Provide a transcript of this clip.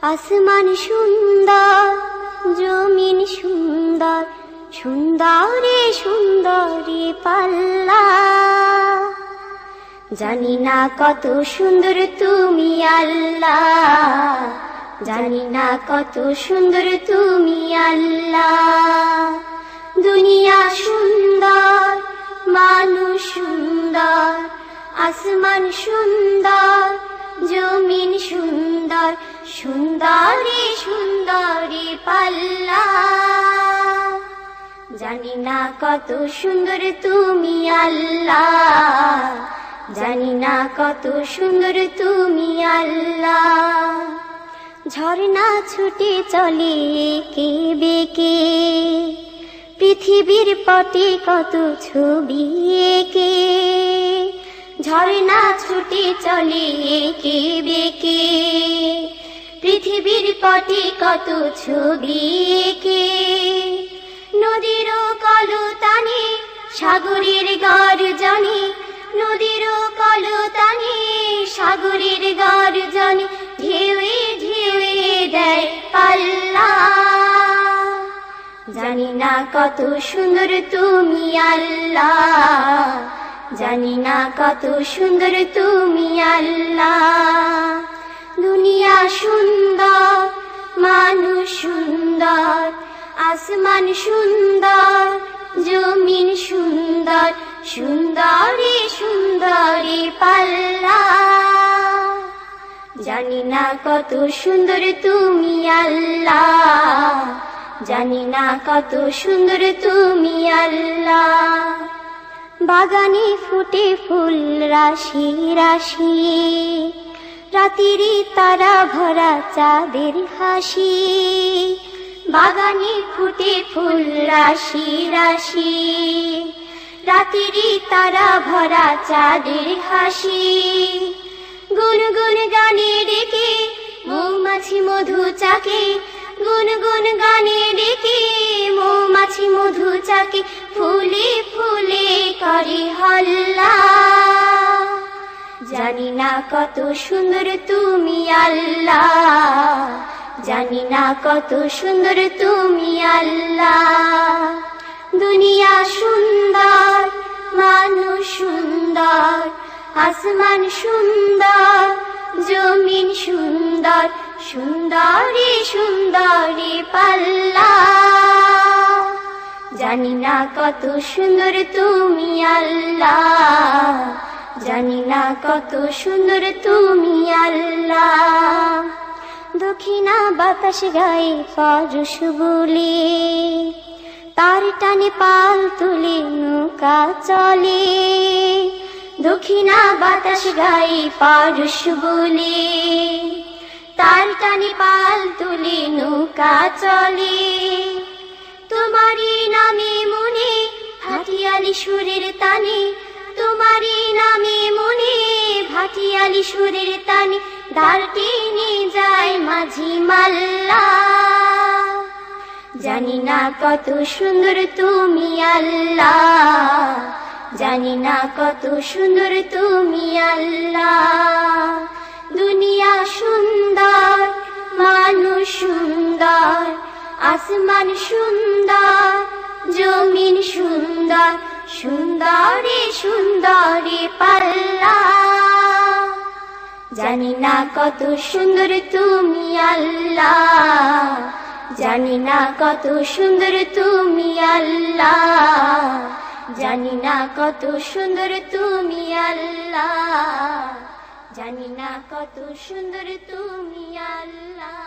আসমান সুন্দর, জমিন সুন্দর, সুন্দরে সুন্দরে পাল্লা। জানি না কত সুন্দর তুমি আল্লাহ, জানি না কত সুন্দর তুমি আল্লাহ। দুনিয়া সুন্দর, মানুষ সুন্দর, আসমান সুন্দর, জমিন সুন্দর, সুন্দরে সুন্দরে পাল্লা। জানি না কত সুন্দর তুমি আল্লাহ, জানি না কত সুন্দর তুমি আল্লাহ। ঝর্ণা ছুটে চলে এঁকে বেঁকে, পৃথিবীর পটে কত ছবি এঁকে। ঝর্ণা ছুটে চলে এঁকে বেঁকে, পৃথিবীর পটে কত ছবি এঁকে। নদীর কলতানে সাগরের গর্জনে, নদীর কলতানে সাগরের গর্জনে, ঢেউয়ে ঢেউয়ে দেয় পাল্লা। জানি না কত সুন্দর তুমি আল্লাহ, জানি না কত সুন্দর তুমি আল্লাহ। দুনিয়া সুন্দর, মানুষ সুন্দর, আসমান সুন্দর, জমিন সুন্দর, সুন্দরে সুন্দরে পাল্লা। জানি না কত সুন্দর তুমি আল্লাহ, জানি না কত সুন্দর তুমি আল্লাহ। বাগানে ফুটে ফুল রাশি রাশি, রাতিরি তারা ভরা চাঁদের হাসি। বাগানে ফুটে ফুল রাশি রাশি, রাতিরি তারা ভরা চাঁদের হাসি। গুনগুন গানে ডেকে মৌমাছি মধু চাকে, গুনগুন গানে ডেকে মৌমাছি মধু চাকে, ফুলে ফুলে করে হল্লা। জানি না কত সুন্দর তুমি আল্লাহ, জানি না কত সুন্দর তুমি আল্লাহ। দুনিয়া সুন্দর, মানুষ সুন্দর, আসমান সুন্দর, জমিন সুন্দর, সুন্দরে সুন্দরে পাল্লা। জানি না কত সুন্দর তুমি আল্লাহ, জানি না কত সুন্দর তুমি আল্লাহ। দক্ষিণা বাতাস গায়ে পরশ বলে, তার টানে পাল তুলে নৌকা চলে। দক্ষিণা বাতাস গায়ে পরশ বলে, তার টানে পাল তুলে নৌকা চলে। তোমারই নামে মনে ভাটিয়ালি সুরের তানে, তোমারই নামে মনে ভাটিয়ালি সুরের তানে, দাঁড় টেনে যায় মাঝি মাল্লা। জানি না কত সুন্দর তুমি আল্লাহ, জানি না কত সুন্দর তুমি আল্লাহ। দুনিয়া সুন্দর, মানুষ সুন্দর, আসমান সুন্দর, জমিন সুন্দর, সুন্দরে সুন্দরে পাল্লা। জানি না কত সুন্দর তুমি আল্লাহ, জানি না কত সুন্দর তুমি আল্লাহ, জানি না কত সুন্দর তুমি আল্লাহ, জানি না কত সুন্দর তুমি আল্লাহ।